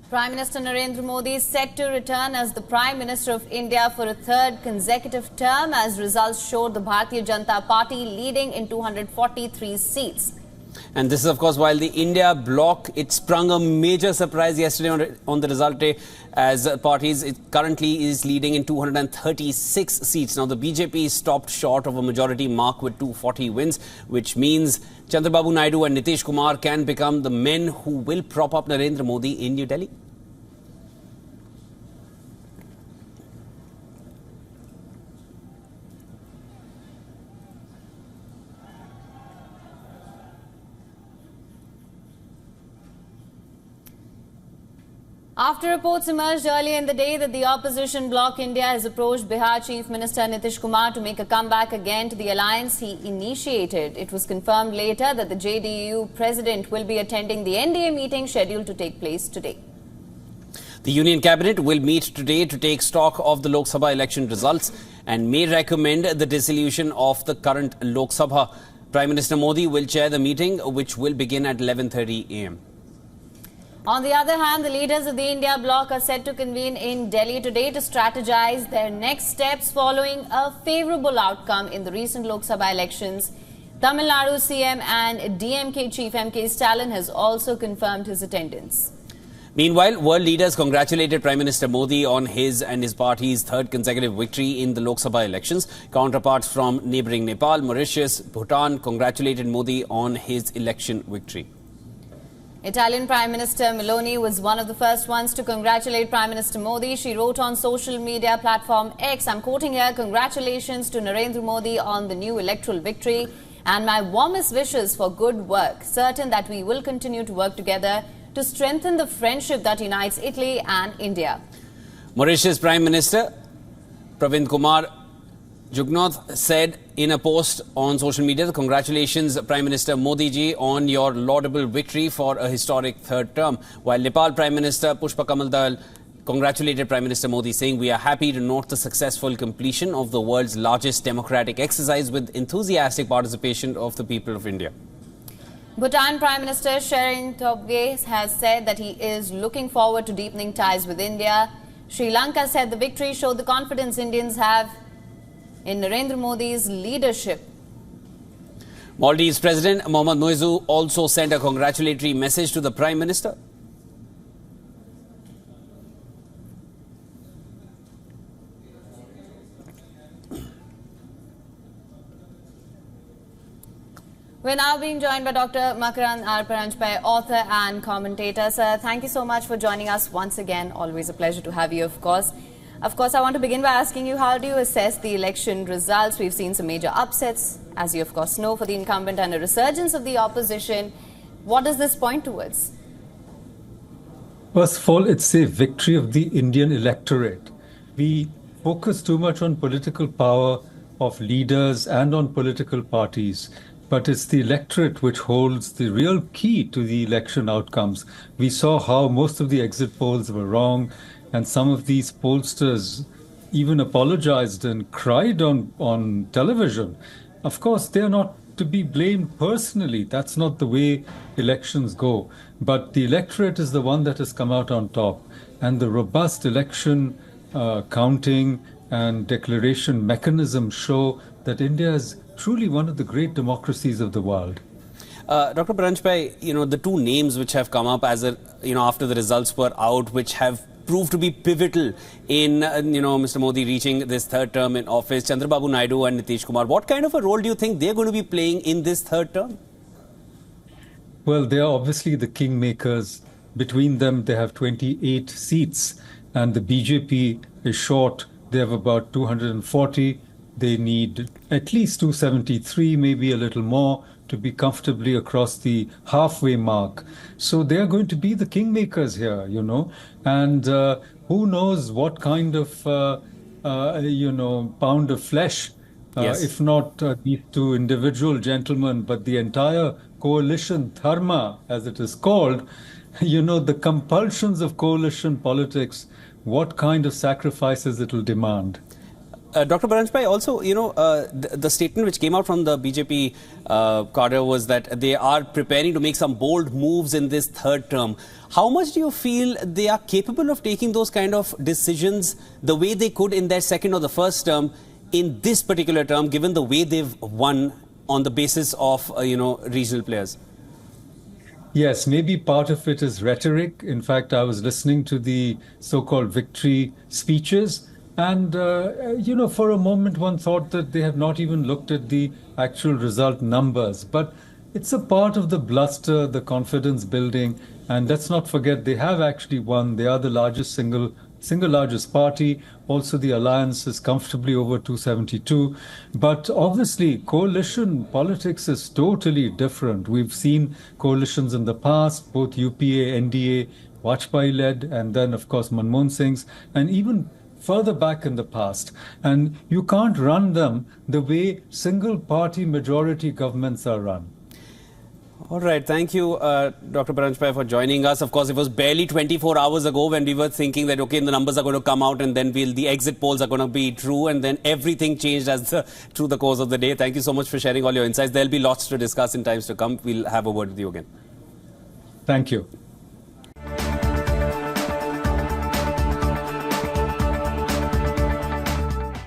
Prime Minister Narendra Modi is set to return as the Prime Minister of India for a third consecutive term as results show the Bharatiya Janata Party leading in 243 seats. And this is, of course, while the India bloc, it sprung a major surprise yesterday on the result day as parties, it currently is leading in 236 seats. Now, the BJP stopped short of a majority mark with 240 wins, which means Chandrababu Naidu and Nitish Kumar can become the men who will prop up Narendra Modi in New Delhi. After reports emerged earlier in the day that the opposition bloc India has approached Bihar Chief Minister Nitish Kumar to make a comeback again to the alliance he initiated, it was confirmed later that the JDU president will be attending the NDA meeting scheduled to take place today. The Union Cabinet will meet today to take stock of the Lok Sabha election results and may recommend the dissolution of the current Lok Sabha. Prime Minister Modi will chair the meeting, which will begin at 11:30 a.m. On the other hand, the leaders of the India bloc are set to convene in Delhi today to strategize their next steps following a favourable outcome in the recent Lok Sabha elections. Tamil Nadu CM and DMK chief M.K. Stalin has also confirmed his attendance. Meanwhile, world leaders congratulated Prime Minister Modi on his and his party's third consecutive victory in the Lok Sabha elections. Counterparts from neighbouring Nepal, Mauritius, Bhutan congratulated Modi on his election victory. Italian Prime Minister Meloni was one of the first ones to congratulate Prime Minister Modi. She wrote on social media platform X, I'm quoting here, "Congratulations to Narendra Modi on the new electoral victory and my warmest wishes for good work. Certain that we will continue to work together to strengthen the friendship that unites Italy and India." Mauritius Prime Minister Pravind Kumar Jugnauth said in a post on social media, "Congratulations, Prime Minister Modi ji, on your laudable victory for a historic third term." While Nepal Prime Minister Pushpa Kamal Dayal congratulated Prime Minister Modi, saying, "We are happy to note the successful completion of the world's largest democratic exercise with enthusiastic participation of the people of India." Bhutan Prime Minister Sherin Tobgay has said that he is looking forward to deepening ties with India. Sri Lanka said the victory showed the confidence Indians have in Narendra Modi's leadership. Maldives President Mohamed Muizzu also sent a congratulatory message to the Prime Minister. We're now being joined by Dr. Makaran R. Paranjpai, author and commentator. Sir, thank you so much for joining us once again. Always a pleasure to have you, of course. Of course, I want to begin by asking you, how do you assess the election results? We've seen some major upsets, as you of course know, for the incumbent and a resurgence of the opposition. What does this point towards? First of all, it's a victory of the Indian electorate. We focus too much on political power of leaders and on political parties, but it's the electorate which holds the real key to the election outcomes. We saw how most of the exit polls were wrong, and some of these pollsters even apologized and cried on television. Of course, they're not to be blamed personally. That's not the way elections go. But the electorate is the one that has come out on top. And the robust election counting and declaration mechanism show that India is truly one of the great democracies of the world. Dr. Paranjpai, the two names which have come up as after the results were out, which have proved to be pivotal in, Mr. Modi reaching this third term in office, Chandrababu Naidu and Nitish Kumar. What kind of a role do you think they're going to be playing in this third term? Well, they are obviously the kingmakers. Between them, they have 28 seats, and the BJP is short. They have about 240. They need at least 273, maybe a little more, to be comfortably across the halfway mark. So they are going to be the kingmakers here, and who knows what kind of, pound of flesh, yes, if not these two individual gentlemen, but the entire coalition dharma, as it is called, the compulsions of coalition politics, what kind of sacrifices it will demand. Dr. Baranjpai, also, the statement which came out from the BJP cadre was that they are preparing to make some bold moves in this third term. How much do you feel they are capable of taking those kind of decisions the way they could in their second or the first term in this particular term, given the way they've won on the basis of, regional players? Yes, maybe part of it is rhetoric. In fact, I was listening to the so-called victory speeches. And, for a moment, one thought that they have not even looked at the actual result numbers. But it's a part of the bluster, the confidence building. And let's not forget, they have actually won. They are the largest single largest party. Also, the alliance is comfortably over 272. But obviously, coalition politics is totally different. We've seen coalitions in the past, both UPA, NDA, Vajpayee-led, and then, of course, Manmohan Singh's, and even further back in the past. And you can't run them the way single-party majority governments are run. All right. Thank you, Dr. Baranjpai, for joining us. Of course, it was barely 24 hours ago when we were thinking that, okay, the numbers are going to come out and then the exit polls are going to be true. And then everything changed through the course of the day. Thank you so much for sharing all your insights. There'll be lots to discuss in times to come. We'll have a word with you again. Thank you.